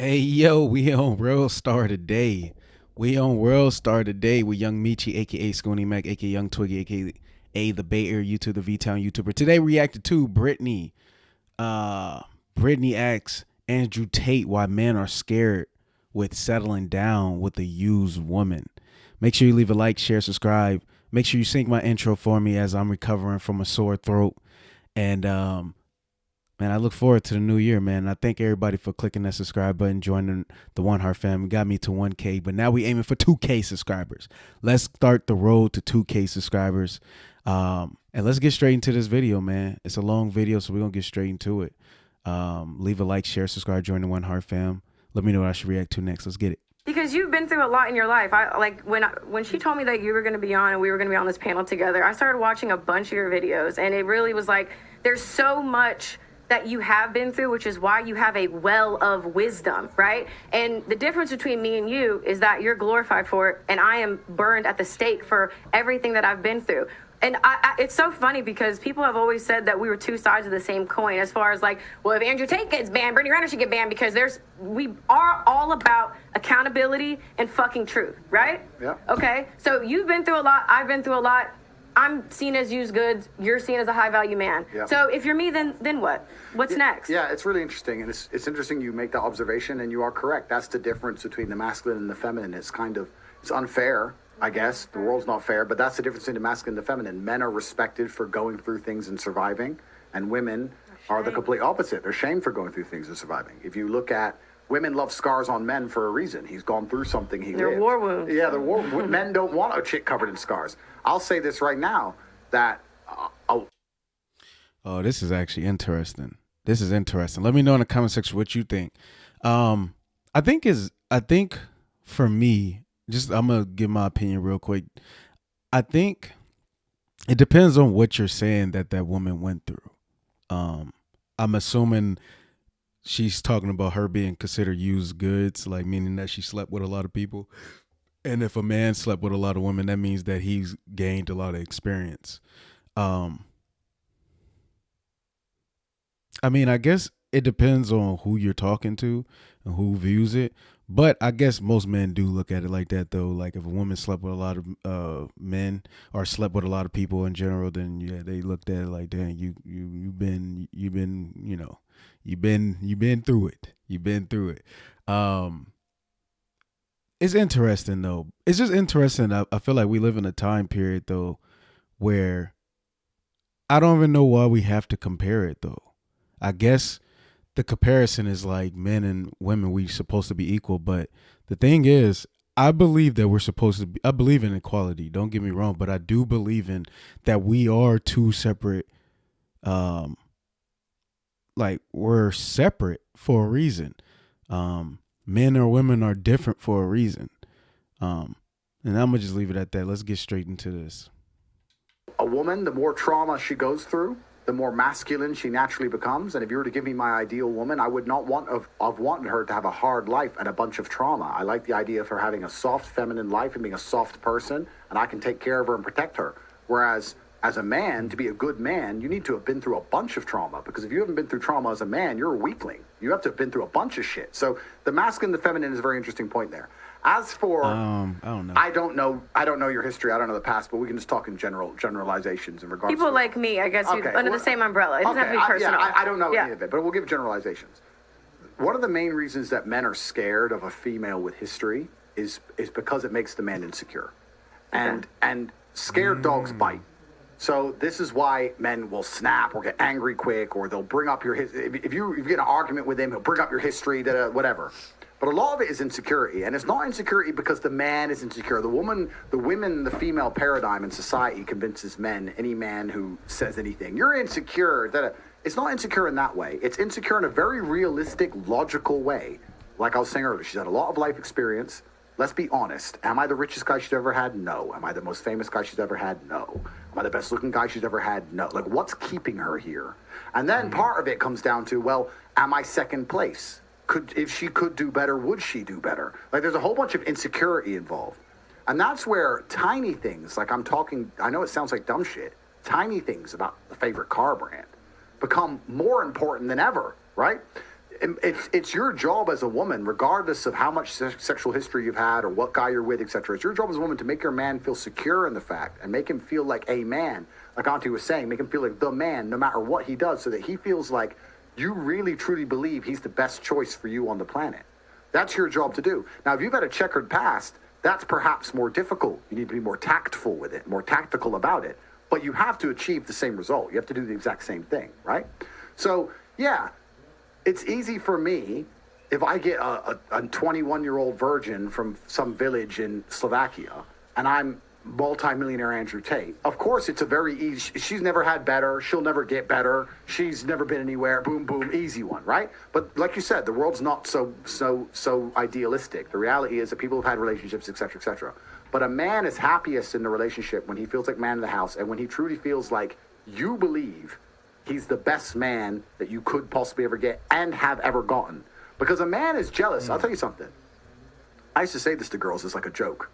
Hey yo, we on World Star today. We on World Star today with young Meechy, aka Sconey Mac, aka Young Twiggy, aka the Bay Area YouTuber, the V Town YouTuber. Today we reacted to Brittany. Brittany asks Andrew Tate why men are scared with settling down with a used woman. Make sure you leave a like, share, subscribe. Make sure you sync my intro for me as I'm recovering from a sore throat. And man, I look forward to the new year, man. I thank everybody for clicking that subscribe button, joining the One Heart fam. Got me to 1K, but now we aiming for 2K subscribers. Let's start the road to 2K subscribers. And let's get straight into this video, man. It's a long video, so we're going to get straight into it. Leave a like, share, subscribe, join the One Heart fam. Let me know what I should react to next. Let's get it. Because you've been through a lot in your life. When she told me that you were going to be on and we were going to be on this panel together, I started watching a bunch of your videos, and it really was like there's so much that you have been through, which is why you have a well of wisdom, right? And the difference between me and you is that you're glorified for it, and I am burned at the stake for everything that I've been through. And it's so funny because people have always said that we were two sides of the same coin as far as like, well, if Andrew Tate gets banned, Brittany Renner should get banned because we are all about accountability and fucking truth, right? Yeah. Okay, so you've been through a lot, I've been through a lot. I'm seen as used goods, you're seen as a high value man. Yeah. So if you're me, then what? What's next? Yeah, it's really interesting. And it's interesting you make that observation, and you are correct. That's the difference between the masculine and the feminine. It's unfair, I guess. The world's not fair, but that's the difference between the masculine and the feminine. Men are respected for going through things and surviving, and women are the complete opposite. They're shamed for going through things and surviving. If you look at women love scars on men for a reason. He's gone through something. They're war wounds. Yeah, men don't want a chick covered in scars. I'll say this right now that. Oh, this is actually interesting. This is interesting. Let me know in the comment section what you think. I think for me, I'm gonna give my opinion real quick. I think it depends on what you're saying that woman went through. I'm assuming she's talking about her being considered used goods, like meaning that she slept with a lot of people. And if a man slept with a lot of women, that means that he's gained a lot of experience. I mean, I guess it depends on who you're talking to and who views it. But I guess most men do look at it like that, though. Like if a woman slept with a lot of men or slept with a lot of people in general, then yeah, they looked at it like, dang, you've been through it. You've been through it. It's interesting though. It's just interesting. I feel like we live in a time period though where I don't even know why we have to compare it though. I guess the comparison is like men and women, we supposed to be equal, but the thing is, I believe that we're supposed to be, I believe in equality, don't get me wrong, but I do believe in that we are two separate, like we're separate for a reason. Men or women are different for a reason. And I'm gonna just leave it at that. Let's get straight into this. A woman, the more trauma she goes through, the more masculine she naturally becomes. And if you were to give me my ideal woman, I would not want of wanted her to have a hard life and a bunch of trauma. I like the idea of her having a soft feminine life and being a soft person, and I can take care of her and protect her. Whereas as a man, to be a good man, you need to have been through a bunch of trauma, because if you haven't been through trauma as a man, you're a weakling. You have to have been through a bunch of shit. So the masculine and the feminine is a very interesting point there. As for, I don't know. I don't know your history. I don't know the past, but we can just talk in generalizations in regards People to like me, I guess, Okay, under the same umbrella. It doesn't have to be personal. I don't know any of it, but we'll give generalizations. One of the main reasons that men are scared of a female with history is because it makes the man insecure. And scared dogs bite. So this is why men will snap or get angry quick, or they'll bring up your if you get in an argument with him, he'll bring up your history, whatever. But a lot of it is insecurity, and it's not insecurity because the man is insecure. The female paradigm in society convinces men, any man who says anything, you're insecure. It's not insecure in that way. It's insecure in a very realistic, logical way. Like I was saying earlier, she's had a lot of life experience. Let's be honest. Am I the richest guy she's ever had? No. Am I the most famous guy she's ever had? No. Am I the best looking guy she's ever had? No. Like, what's keeping her here? And then part of it comes down to, well, am I second place? If she could do better, would she do better? Like, there's a whole bunch of insecurity involved. And that's where tiny things, like I know it sounds like dumb shit, tiny things about the favorite car brand become more important than ever, right? it's your job as a woman, regardless of how much sexual history you've had or what guy you're with, etc. It's your job as a woman to make your man feel secure in the fact and make him feel like a man, like Auntie was saying, make him feel like the man no matter what he does, so that he feels like you really truly believe he's the best choice for you on the planet. That's your job to do. Now, if you've had a checkered past, that's perhaps more difficult. You need to be more tactful with it, more tactical about it. But you have to achieve the same result. You have to do the exact same thing, right? So, yeah, it's easy for me if I get a 21-year-old virgin from some village in Slovakia and I'm multi-millionaire Andrew Tate. Of course, it's a very easy, she's never had better, she'll never get better, she's never been anywhere, boom, boom, easy one, right? But like you said, the world's not so idealistic. The reality is that people have had relationships, etc., etc. But a man is happiest in the relationship when he feels like man of the house and when he truly feels like you believe he's the best man that you could possibly ever get and have ever gotten. Because a man is jealous. I'll tell you something. I used to say this to girls as like a joke.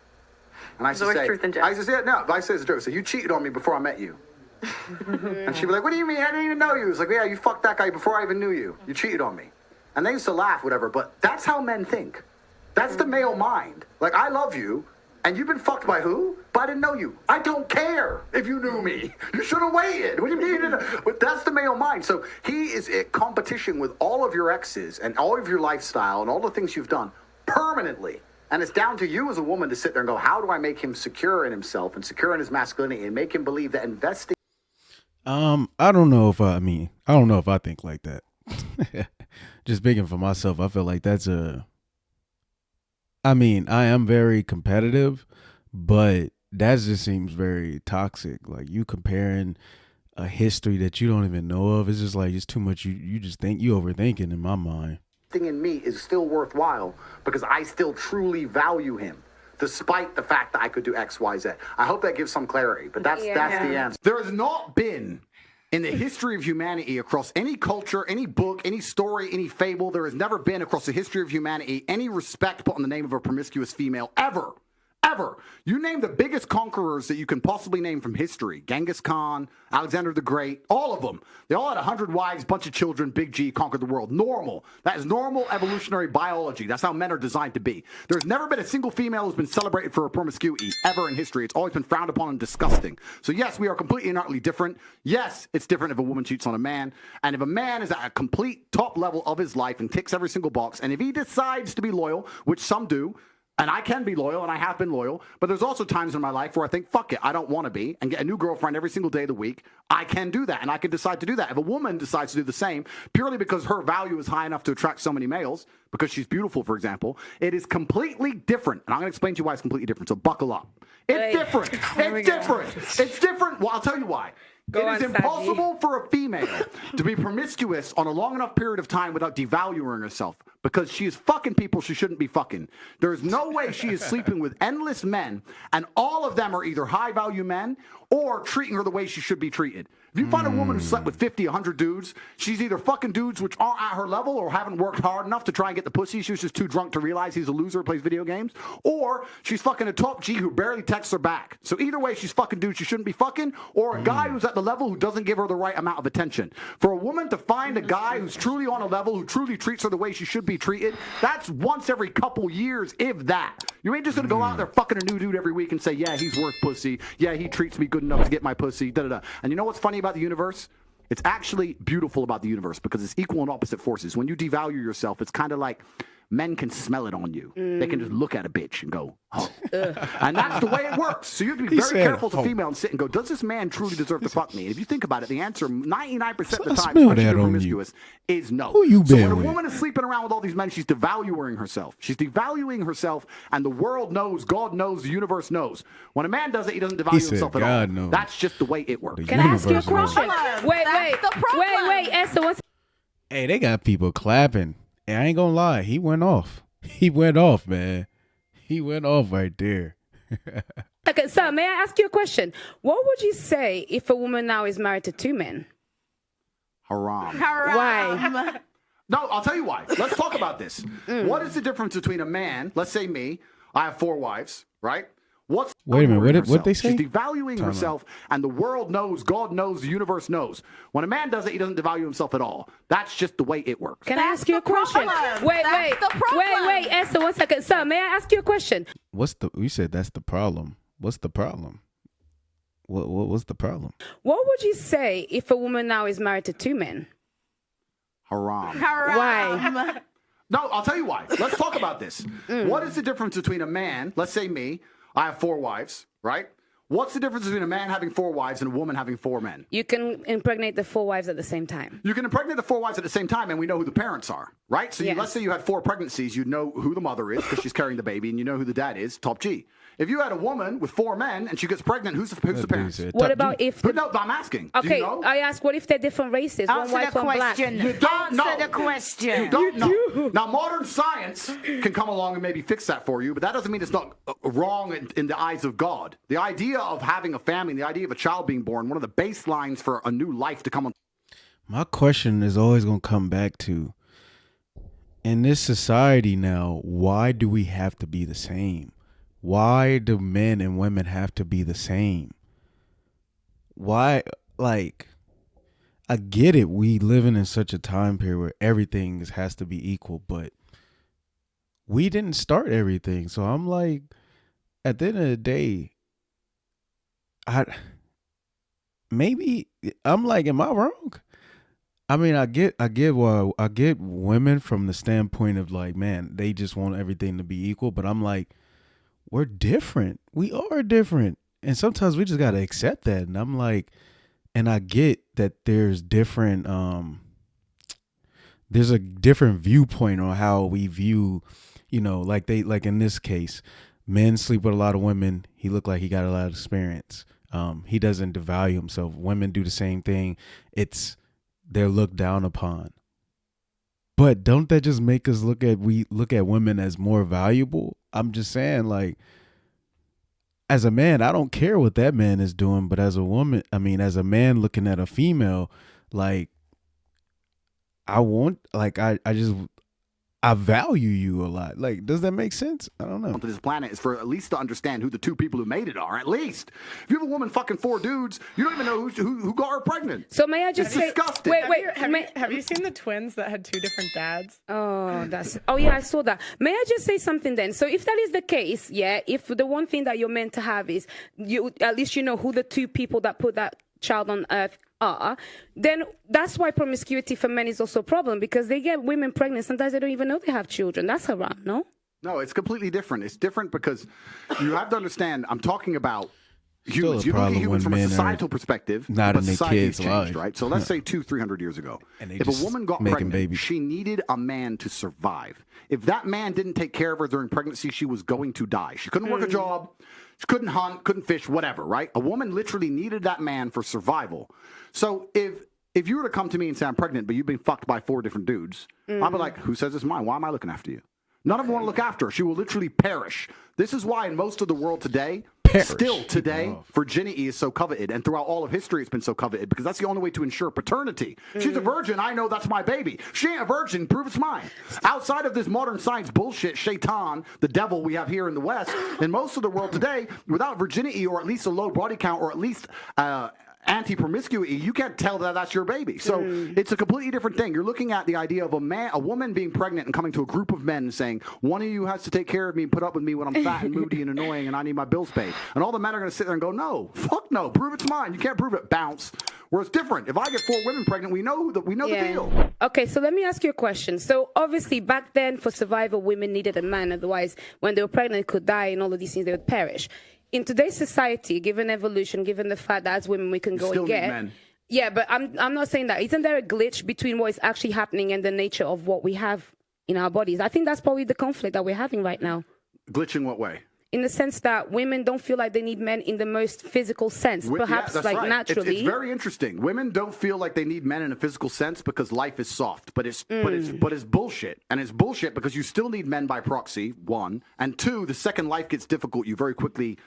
And I used to say, I used to say, no, but I say it's a joke. So you cheated on me before I met you. And she'd be like, what do you mean? I didn't even know you. It's like, yeah, you fucked that guy before I even knew you. You cheated on me. And they used to laugh, whatever. But that's how men think. That's the male mind. Like, I love you. And you've been fucked by who? But I didn't know you. I don't care if you knew me. You should have waited. What do you mean? But that's the male mind. So he is in competition with all of your exes and all of your lifestyle and all the things you've done permanently. And it's down to you as a woman to sit there and go, how do I make him secure in himself and secure in his masculinity and make him believe that investing. I don't know if I think like that. Just speaking for myself, I feel like that's I am very competitive, but that just seems very toxic. Like you comparing a history that you don't even know of. It's just like, it's too much. You just think you overthinking in my mind. In me is still worthwhile because I still truly value him, despite the fact that I could do X, Y, Z. I hope that gives some clarity, but that's the answer. There has not been in the history of humanity, across any culture, any book, any story, any fable, there has never been across the history of humanity any respect put on the name of a promiscuous female ever. Ever. You name the biggest conquerors that you can possibly name from history. Genghis Khan, Alexander the Great, all of them. They all had 100 wives, bunch of children, Big G, conquered the world. Normal. That is normal evolutionary biology. That's how men are designed to be. There's never been a single female who's been celebrated for her promiscuity ever in history. It's always been frowned upon and disgusting. So yes, we are completely and utterly different. Yes, it's different if a woman cheats on a man. And if a man is at a complete top level of his life and ticks every single box, and if he decides to be loyal, which some do, and I can be loyal, and I have been loyal, but there's also times in my life where I think, fuck it, I don't want to be, and get a new girlfriend every single day of the week. I can do that, and I can decide to do that. If a woman decides to do the same, purely because her value is high enough to attract so many males, because she's beautiful, for example, it is completely different. And I'm going to explain to you why it's completely different, so buckle up. It's different. It's different. It's different. Well, I'll tell you why. It is impossible for a female to be promiscuous on a long enough period of time without devaluing herself, because she is fucking people she shouldn't be fucking. There is no way she is sleeping with endless men, and all of them are either high-value men or treating her the way she should be treated. If you find a woman who slept with 50, 100 dudes, she's either fucking dudes which aren't at her level or haven't worked hard enough to try and get the pussy. She was just too drunk to realize he's a loser who plays video games. Or she's fucking a top G who barely texts her back. So either way, she's fucking dudes she shouldn't be fucking, or a guy who's at the level who doesn't give her the right amount of attention. For a woman to find a guy who's truly on a level, who truly treats her the way she should be treated, that's once every couple years, if that. You ain't just gonna go out there fucking a new dude every week and say, yeah, he's worth pussy. Yeah, he treats me good enough to get my pussy. Da-da-da. And you know what's funny about the universe? It's actually beautiful about the universe because it's equal and opposite forces. When you devalue yourself, it's kind of like men can smell it on you. They can just look at a bitch and go, oh. And that's the way it works. So you have to be very careful as a female and sit and go, does this man truly deserve to fuck me? And if you think about it, the answer 99% of the time, especially if you're promiscuous, is no. Who you so been when a with? woman is sleeping around with all these men, she's devaluing herself. She's devaluing herself, and the world knows, God knows, the universe knows. When a man does it, he doesn't devalue himself at all. knows. That's just the way it works. Can I ask you a question? Wait, Esther, what's... Hey, they got people clapping. And I ain't gonna lie, he went off. He went off, man. He went off right there. Okay, so may I ask you a question? What would you say if a woman now is married to two men? Haram. Why? No, I'll tell you why. Let's talk about this. What is the difference between a man, let's say me, I have 4 wives, right? What's Wait a minute, devaluing what they herself? say? She's devaluing herself, and the world knows, God knows, the universe knows. When a man does it, he doesn't devalue himself at all. That's just the way it works. Can I ask you a question? Wait, Esther, 1 second. Sir, may I ask you a question? You said that's the problem. What's the problem? What's the problem? What would you say if a woman now is married to 2 men? Haram. Why? No, I'll tell you why. Let's talk about this. What is the difference between a man, let's say me, I have 4 wives, right? What's the difference between a man having 4 wives and a woman having 4 men? You can impregnate the 4 wives at the same time. You can impregnate the 4 wives at the same time, and we know who the parents are, right? So Yes. let's say you had 4 pregnancies, you know who the mother is because she's carrying the baby, and you know who the dad is, top G. If you had a woman with 4 men and she gets pregnant, who's the parents? What about if... But no, I'm asking. Do Okay, you know? I ask, what if they're different races? One Answer white, the one black. question. You don't know. Answer the question. You don't know. Now, modern science can come along and maybe fix that for you, but that doesn't mean it's not wrong in the eyes of God. The idea of having a family, the idea of a child being born, one of the baselines for a new life to come on. My question is always going to come back to, in this society now, why do we have to be the same? Why do men and women have to be the same? Why, like, I get it. We living in such a time period where everything has to be equal, but we didn't start everything. So I'm like, at the end of the day, I'm like, am I wrong? I mean, I get women from the standpoint of like, man, they just want everything to be equal, but I'm like, we're different. We are different. And sometimes we just got to accept that. And I'm like, and I get that there's a different viewpoint on how we view, like in this case, men sleep with a lot of women. He looked like he got a lot of experience. He doesn't devalue himself. Women do the same thing. They're looked down upon. But don't that just make us look at women as more valuable? I'm just saying, like, as a man, I don't care what that man is doing, but as a woman, as a man looking at a female, like, I value you a lot. Like, does that make sense? I don't know. To this planet is for at least to understand who the 2 people who made it are. At least, if you have a woman fucking 4 dudes, you don't even know who got her pregnant. So may I just say, disgusting. Have you seen the twins that had 2 different dads? Oh yeah, I saw that. May I just say something then? So if that is the case, yeah, if the one thing that you're meant to have is you, at least you know who the 2 people that put that child on earth are, then that's why promiscuity for men is also a problem, because they get women pregnant. Sometimes they don't even know they have children. That's haram, no? No, it's completely different. It's different because you have to understand, I'm talking about Still humans. a You look at problem humans when from a men societal perspective, not but in their society has kids' changed, life. right? So let's say 200-300 years ago, And they if a just woman got making pregnant, babies. she needed a man to survive. If that man didn't take care of her during pregnancy, she was going to die. She couldn't work a job. She couldn't hunt, couldn't fish, whatever, right? A woman literally needed that man for survival. So if you were to come to me and say I'm pregnant, but you've been fucked by 4 different dudes, I'd be like, who says it's mine? Why am I looking after you? None of them want to look after her. She will literally perish. This is why in most of the world today, still today, virginity is so coveted. And throughout all of history, it's been so coveted because that's the only way to ensure paternity. She's a virgin. I know that's my baby. She ain't a virgin. Prove it's mine. Outside of this modern science bullshit, shaitan, the devil we have here in the West, in most of the world today, without virginity or at least a low body count or at least anti-promiscuity, you can't tell that that's your baby. So it's a completely different thing. You're looking at the idea of a woman being pregnant and coming to a group of men and saying, one of you has to take care of me and put up with me when I'm fat and moody and annoying and I need my bills paid. And all the men are going to sit there and go, no, fuck no, prove it's mine. You can't prove it, bounce. Where it's different. If I get 4 women pregnant, we know the deal. Okay, so let me ask you a question. So obviously back then for survival, women needed a man. Otherwise, when they were pregnant, they could die and all of these things, they would perish. In today's society, given evolution, given the fact that as women we can go and get, men. Yeah, but I'm not saying that. Isn't there a glitch between what is actually happening and the nature of what we have in our bodies? I think that's probably the conflict that we're having right now. Glitch in what way? In the sense that women don't feel like they need men in the most physical sense, perhaps that's like right. naturally. It's very interesting. Women don't feel like they need men in a physical sense because life is soft, but it's bullshit. And it's bullshit because you still need men by proxy, 1, and 2, the second life gets difficult, you very quickly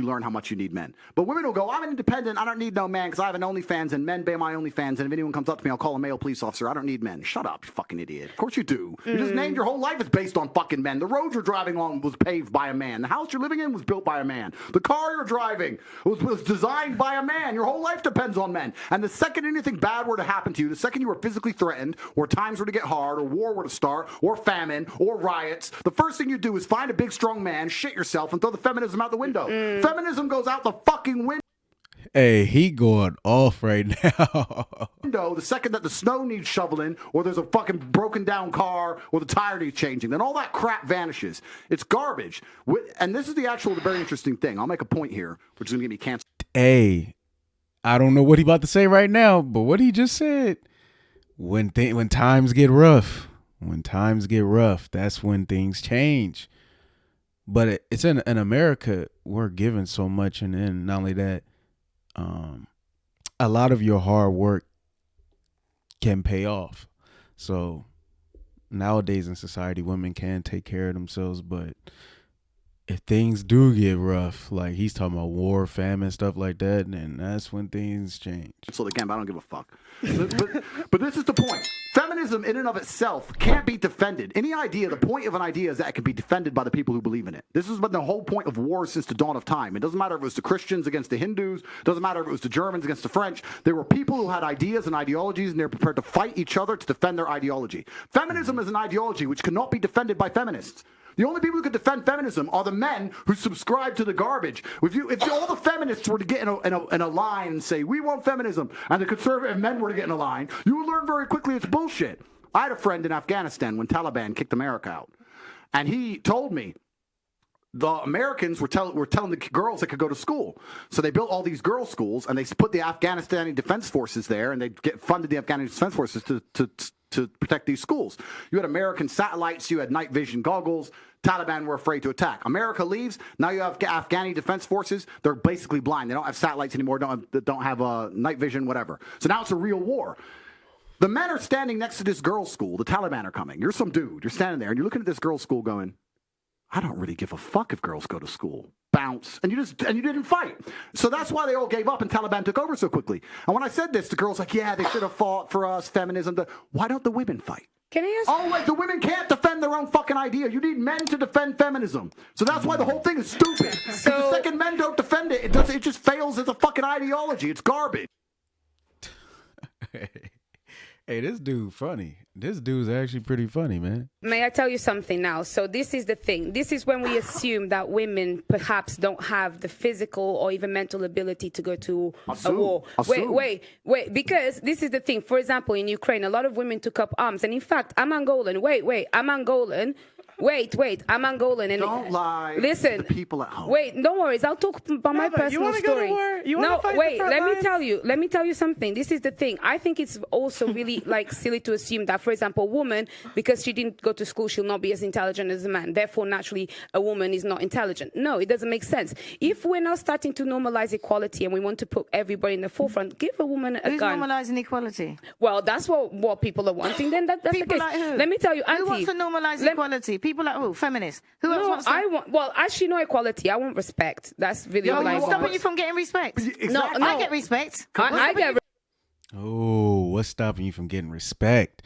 learn how much you need men. But women will go, I'm independent, I don't need no man because I have an OnlyFans and men pay my OnlyFans, and if anyone comes up to me, I'll call a male police officer. I don't need men. Shut up, you fucking idiot. Of course you do. You just named your whole life is based on fucking men. The roads you're driving on was paved by by a man. The house you're living in was built by a man. The car you're driving was designed by a man. Your whole life depends on men. And the second anything bad were to happen to you, the second you were physically threatened, or times were to get hard, or war were to start, or famine, or riots, the first thing you do is find a big strong man, shit yourself, and throw the feminism out the window. Feminism goes out the fucking window. Hey, he going off right now. The second that the snow needs shoveling, or there's a fucking broken down car, or the tire needs changing, then all that crap vanishes. It's garbage. And this is the very interesting thing. I'll make a point here, which is going to get me canceled. Hey, I don't know what he about to say right now, but what he just said, when times get rough, that's when things change. But it's in America, we're given so much, and then not only that, a lot of your hard work can pay off. So nowadays in society, women can take care of themselves, but if things do get rough, like he's talking about war, famine, stuff like that, then that's when things change. So again, I don't give a fuck. But this is the point. Feminism in and of itself can't be defended. The point of an idea is that it can be defended by the people who believe in it. This has been the whole point of war since the dawn of time. It doesn't matter if it was the Christians against the Hindus. It doesn't matter if it was the Germans against the French. There were people who had ideas and ideologies, and they're prepared to fight each other to defend their ideology. Feminism is an ideology which cannot be defended by feminists. The only people who could defend feminism are the men who subscribe to the garbage. If all the feminists were to get in a line and say, we want feminism, and the conservative men were to get in a line, you would learn very quickly it's bullshit. I had a friend in Afghanistan when Taliban kicked America out, and he told me the Americans were telling the girls they could go to school. So they built all these girls' schools, and they put the Afghanistani Defense Forces there, and they funded the Afghanistani Defense Forces to protect these schools. You had American satellites, you had night vision goggles. Taliban were afraid to attack. America leaves. Now you have Afghani Defense Forces. They're basically blind. They don't have satellites anymore. Don't have night vision, whatever. So now it's a real war. The men are standing next to this girls' school. The Taliban are coming. You're some dude. You're standing there, and you're looking at this girls' school going, I don't really give a fuck if girls go to school. Bounce. And you didn't fight. So that's why they all gave up and Taliban took over so quickly. And when I said this, the girls like, yeah, they should have fought for us, feminism. Why don't the women fight? Can I ask? Oh, wait, the women can't defend their own fucking idea. You need men to defend feminism. So that's why the whole thing is stupid. So the second men don't defend it, it just fails as a fucking ideology. It's garbage. Hey, this dude funny. This dude's actually pretty funny, man. May I tell you something now? So this is the thing. This is when we assume that women perhaps don't have the physical or even mental ability to go to a war. Wait. Because this is the thing. For example, in Ukraine, a lot of women took up arms. And in fact, I'm Angolan. I'm Angolan. I'm Angolan. And don't lie. Listen, to the people at home. Wait, no worries. I'll talk about my personal story. Go to war? You want to fight the front lines? Let me tell you something. This is the thing. I think it's also really silly to assume that, for example, a woman, because she didn't go to school, she'll not be as intelligent as a man. Therefore, naturally, a woman is not intelligent. No, it doesn't make sense. If we're now starting to normalize equality and we want to put everybody in the forefront, give a woman a gun. Who's normalizing equality? Well, that's what people are wanting. Then that's people the case. like who? Let me tell you, Auntie. Who wants to normalize equality? People like who? Feminists. Who else wants to? Well, actually, no equality. I want respect. That's really what I What's want. stopping you from getting respect? Exactly. No. I get respect. I get Oh, what's stopping you from getting respect?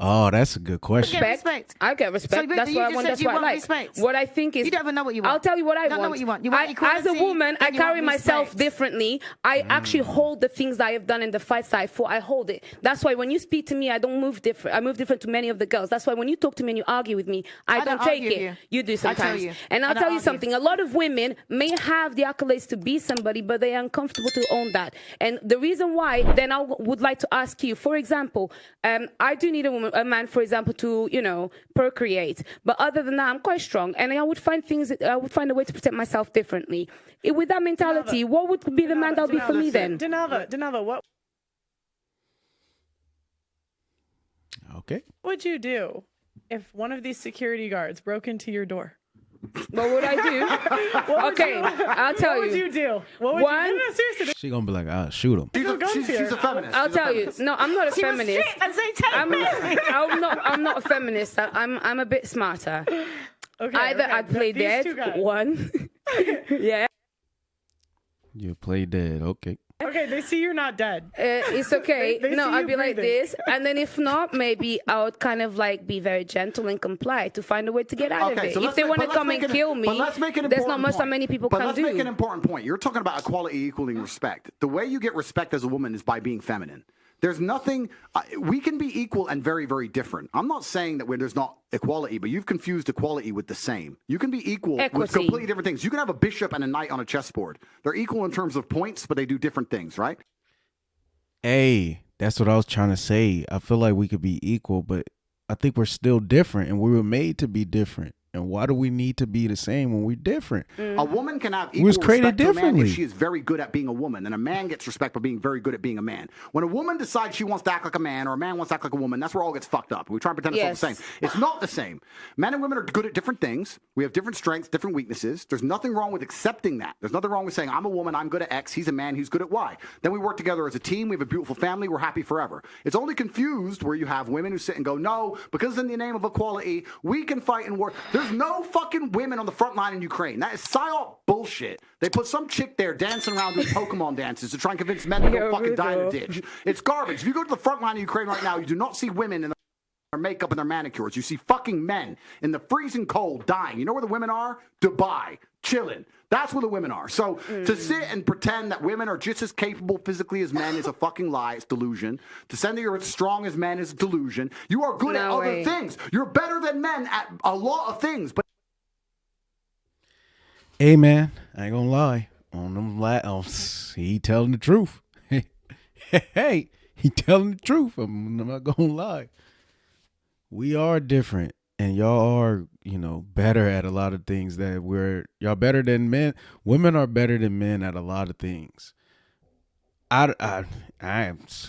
Oh, that's a good question. Respect. I get respect. So, that's what I want. That's what I like. Respect. What I think is, you don't even know what you want. I'll tell you what I don't know what you want. You want as a woman, I carry myself respect. differently. I actually hold the things that I have done in the fights that I fought. I hold it. That's why when you speak to me, I don't move different. I move different to many of the girls. That's why when you talk to me and you argue with me, I don't take it. You do sometimes. And I'll tell you something. A lot of women may have the accolades to be somebody, but they are uncomfortable to own that. And the reason why, then I would like to ask you, for example, I do need a man, for example, to procreate, but other than that, I'm quite strong, and I would find a way to protect myself differently. With that mentality, what would be the man that would be for me then? Denava, what Okay. would you do if one of these security guards broke into your door? What would I do? I'll tell you. What would you do? What would you do? No, seriously. She gonna be like, I'll shoot him. She's a feminist. I'll tell you. No, I'm not a feminist. I'm not a feminist. I'm a bit smarter. Okay, Either I'd play dead. One. Yeah. You play dead. Okay. Okay, they see you're not dead. It's okay. They No, see I'd you be like breathing. this, and then if not, maybe I would kind of like be very gentle and comply to find a way to get out of it. If they want to come and kill me, there's not much that many people can do. But let's make an important point. You're talking about equality equaling respect. The way you get respect as a woman is by being feminine. There's nothing, we can be equal and very, very different. I'm not saying that there's not equality, but you've confused equality with the same. You can be equal with completely different things. You can have a bishop and a knight on a chessboard. They're equal in terms of points, but they do different things, right? Hey, that's what I was trying to say. I feel like we could be equal, but I think we're still different, and we were made to be different. And why do we need to be the same when we're different? A woman can have We equal was created respect to a man differently. if she is very good at being a woman, and a man gets respect for being very good at being a man. When a woman decides she wants to act like a man, or a man wants to act like a woman, that's where all gets fucked up. We try and pretend it's all the same. It's not the same. Men and women are good at different things. We have different strengths, different weaknesses. There's nothing wrong with accepting that. There's nothing wrong with saying, I'm a woman, I'm good at X, he's a man, he's good at Y. Then we work together as a team, we have a beautiful family, we're happy forever. It's only confused where you have women who sit and go, no, because in the name of equality, we can fight in war. There's no fucking women on the front line in Ukraine. That is psyop bullshit. They put some chick there dancing around doing Pokemon dances to try and convince men to go fucking die in a ditch. It's garbage. If you go to the front line of Ukraine right now, you do not see women in their makeup and their manicures. You see fucking men in the freezing cold dying. You know where the women are? Dubai. Chilling. That's where the women are. So to sit and pretend that women are just as capable physically as men is a fucking lie. It's delusion. To say that you're as strong as men is a delusion. You are good at other things. You're better than men at a lot of things. But Hey man, I ain't gonna lie. On them he telling the truth. Hey, he telling the truth. I'm not gonna lie. We are different, and y'all are, better at a lot of things that y'all better than men. Women are better than men at a lot of things. I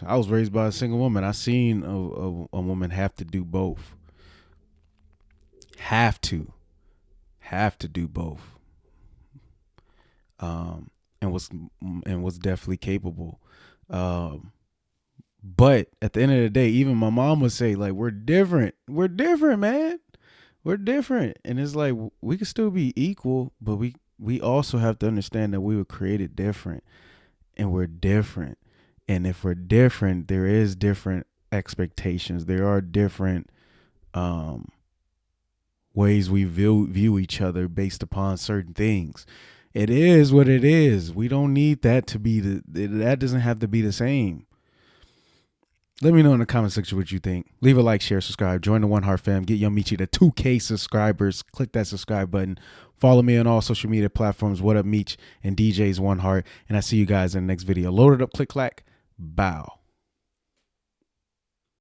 was raised by a single woman. I seen a woman have to do both. Have to do both. And was definitely capable. But at the end of the day, even my mom would say, like, we're different. We're different, man. We're different. And it's like, we can still be equal, but we also have to understand that we were created different, and we're different. And if we're different, there is different expectations. There are different ways we view each other based upon certain things. It is what it is. We don't need that to be that doesn't have to be the same. Let me know in the comment section what you think. Leave a like, share, subscribe. Join the One Heart fam. Get Young Meechy to 2K subscribers. Click that subscribe button. Follow me on all social media platforms. What up, Meech and DJ's One Heart. And I see you guys in the next video. Load it up, click, clack, bow.